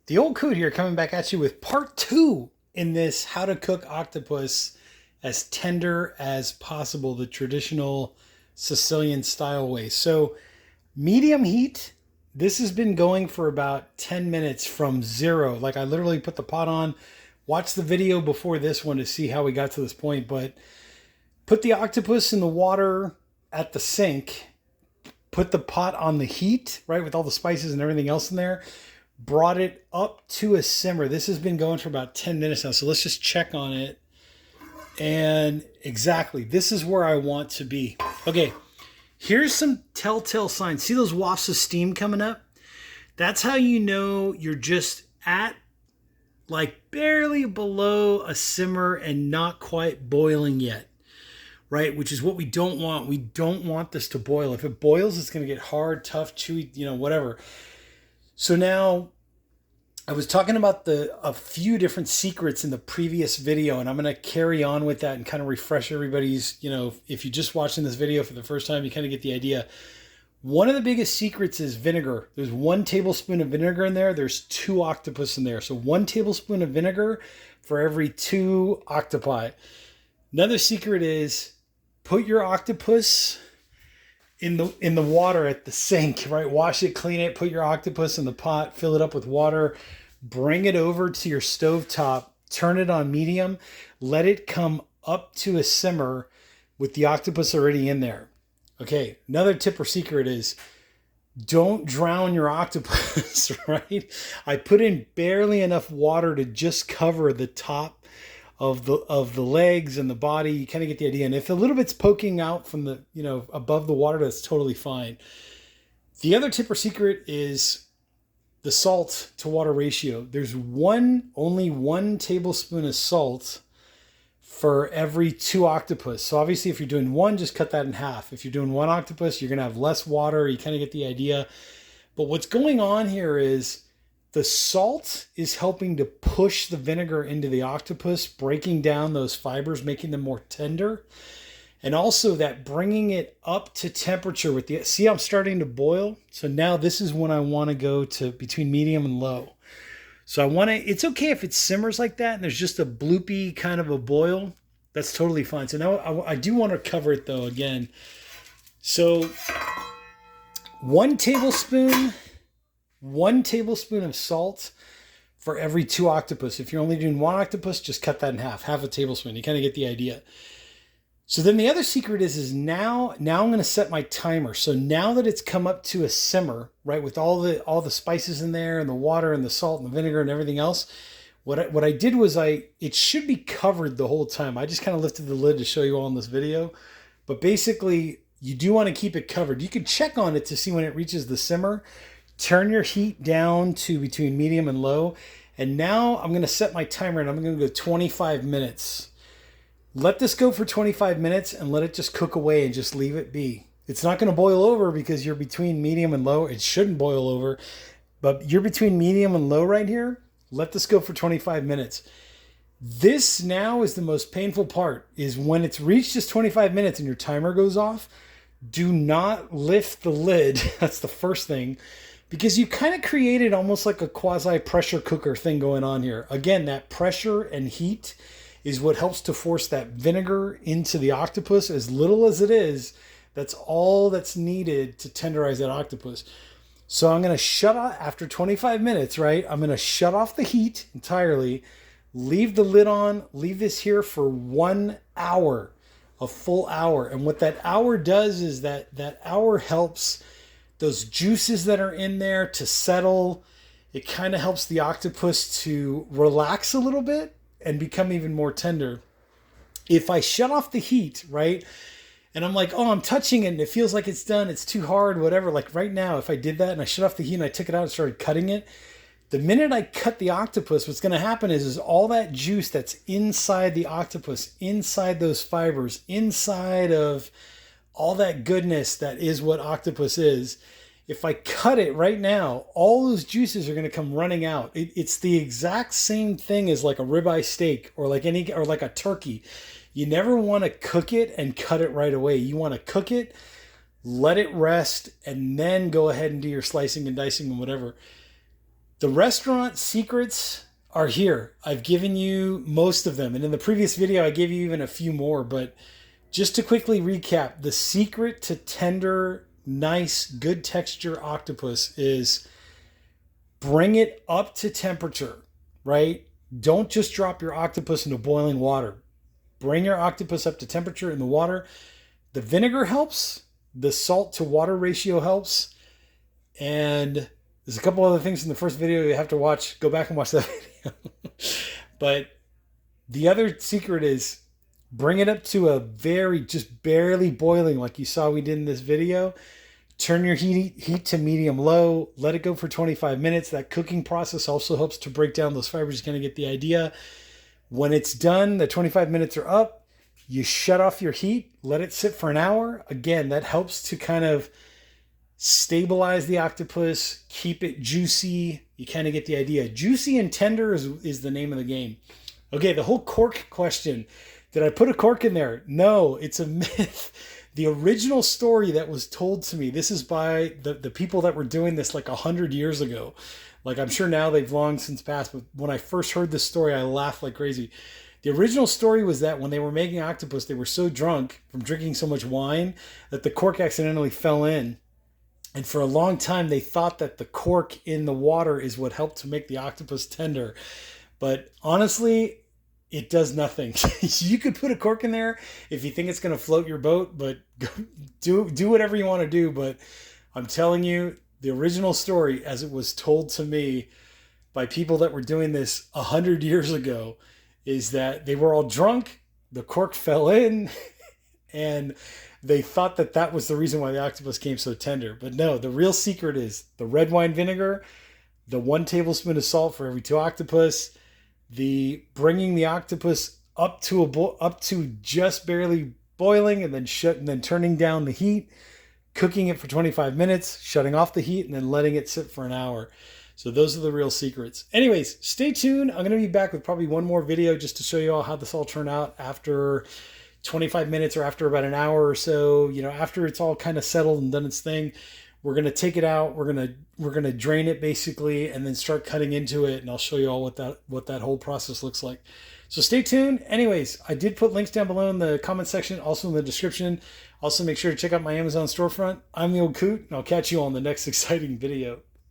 The old coot here coming back at you with part two in this how to cook octopus as tender as possible, the traditional Sicilian style way. So medium heat, this has been going for about 10 minutes from zero. Like I literally put the pot on, watched the video before this one to see how we got to this point, but put the octopus in the water at the sink, put the pot on the heat, right, with all the spices and everything else in there, brought it up to a simmer. This has been going for about 10 minutes now, so let's just check on it. And exactly, this is where I want to be. Okay, here's some telltale signs. See those wafts of steam coming up? That's how you know you're just at like barely below a simmer and not quite boiling yet, right? Which is what we don't want. We don't want this to boil. If it boils, it's going to get hard, tough, chewy, whatever. So now I was talking about a few different secrets in the previous video, and I'm going to carry on with that and kind of refresh everybody's, if you're just watching this video for the first time, you kind of get the idea. One of the biggest secrets is vinegar. There's 1 tablespoon of vinegar in there. There's 2 octopus in there. So 1 tablespoon of vinegar for every 2 octopi. Another secret is put your octopus in the water at the sink, right? Wash it, clean it, put your octopus in the pot, fill it up with water, bring it over to your stove top, turn it on medium, let it come up to a simmer with the octopus already in there. Okay, another tip or secret is don't drown your octopus, right? I put in barely enough water to just cover the top of the legs and the body. You kind of get the idea. And if a little bit's poking out from the, above the water, that's totally fine. The other tip or secret is the salt to water ratio. There's only 1 tablespoon of salt for every 2 octopus. So obviously if you're doing 1, just cut that in half. If you're doing 1 octopus, you're going to have less water. You kind of get the idea. But what's going on here is the salt is helping to push the vinegar into the octopus, breaking down those fibers, making them more tender. And also that bringing it up to temperature with the, see, I'm starting to boil. So now this is when I want to go to between medium and low. So I want to, it's okay if it simmers like that and there's just a bloopy kind of a boil. That's totally fine. So now I do want to cover it though again. So 1 tablespoon of salt for every 2 octopus. If you're only doing 1 octopus, just cut that in half a tablespoon. You kind of get the idea. So then the other secret is now I'm going to set my timer. So now that it's come up to a simmer, right, with all the spices in there and the water and the salt and the vinegar and everything else, what I did was it should be covered the whole time. I just kind of lifted the lid to show you all in this video, but basically you do want to keep it covered. You can check on it to see when it reaches the simmer. Turn your heat down to between medium and low. And now I'm going to set my timer and I'm going to go 25 minutes. Let this go for 25 minutes and let it just cook away and just leave it be. It's not going to boil over because you're between medium and low. It shouldn't boil over, but you're between medium and low right here. Let this go for 25 minutes. This now is the most painful part, is when it's reached just 25 minutes and your timer goes off, do not lift the lid. That's the first thing, because you kind of created almost like a quasi pressure cooker thing going on here. Again, that pressure and heat is what helps to force that vinegar into the octopus. As little as it is, that's all that's needed to tenderize that octopus. So I'm going to shut off after 25 minutes, right? I'm going to shut off the heat entirely, leave the lid on, leave this here for 1 hour, a full hour. And what that hour does is that hour helps those juices that are in there to settle. It kind of helps the octopus to relax a little bit and become even more tender. If I shut off the heat, right, and I'm like, oh, I'm touching it and it feels like it's done, it's too hard, whatever. Like right now, if I did that and I shut off the heat and I took it out and started cutting it, the minute I cut the octopus, what's going to happen is all that juice that's inside the octopus, inside those fibers, inside of all that goodness that is what octopus is, if I cut it right now, all those juices are going to come running out. It's the exact same thing as like a ribeye steak or like a turkey. You never want to cook it and cut it right away. You want to cook it, let it rest, and then go ahead and do your slicing and dicing and whatever. The restaurant secrets are here. I've given you most of them. And in the previous video, I gave you even a few more. But just to quickly recap, the secret to tender, nice, good texture octopus is bring it up to temperature, right? Don't just drop your octopus into boiling water. Bring your octopus up to temperature in the water. The vinegar helps. The salt to water ratio helps. And there's a couple other things in the first video you have to watch. Go back and watch that video. But the other secret is bring it up to a very, just barely boiling like you saw we did in this video. Turn your heat to medium low. Let it go for 25 minutes. That cooking process also helps to break down those fibers. You're going to get the idea. When it's done, the 25 minutes are up. You shut off your heat. Let it sit for an hour. Again, that helps to kind of stabilize the octopus, keep it juicy. You kind of get the idea. Juicy and tender is the name of the game. Okay, the whole cork question. Did I put a cork in there? No, it's a myth. The original story that was told to me, this is by the people that were doing this like 100 years ago. Like, I'm sure now they've long since passed, but when I first heard this story, I laughed like crazy. The original story was that when they were making octopus, they were so drunk from drinking so much wine that the cork accidentally fell in. And for a long time, they thought that the cork in the water is what helped to make the octopus tender. But honestly, it does nothing. You could put a cork in there if you think it's going to float your boat, but do whatever you want to do. But I'm telling you, the original story, as it was told to me by people that were doing this 100 years ago, is that they were all drunk, the cork fell in, and they thought that that was the reason why the octopus came so tender. But no, the real secret is the red wine vinegar, the 1 tablespoon of salt for every 2 octopus, the bringing the octopus up to just barely boiling, and then turning down the heat, cooking it for 25 minutes, shutting off the heat, and then letting it sit for an hour. So those are the real secrets. Anyways, stay tuned. I'm going to be back with probably one more video just to show you all how this all turned out after 25 minutes or after about an hour or so. You know, after it's all kind of settled and done its thing, we're going to take it out. We're going to drain it basically, and then start cutting into it. And I'll show you all what that whole process looks like. So stay tuned. Anyways, I did put links down below in the comment section, also in the description. Also, make sure to check out my Amazon storefront. I'm the Old Coot, and I'll catch you on the next exciting video.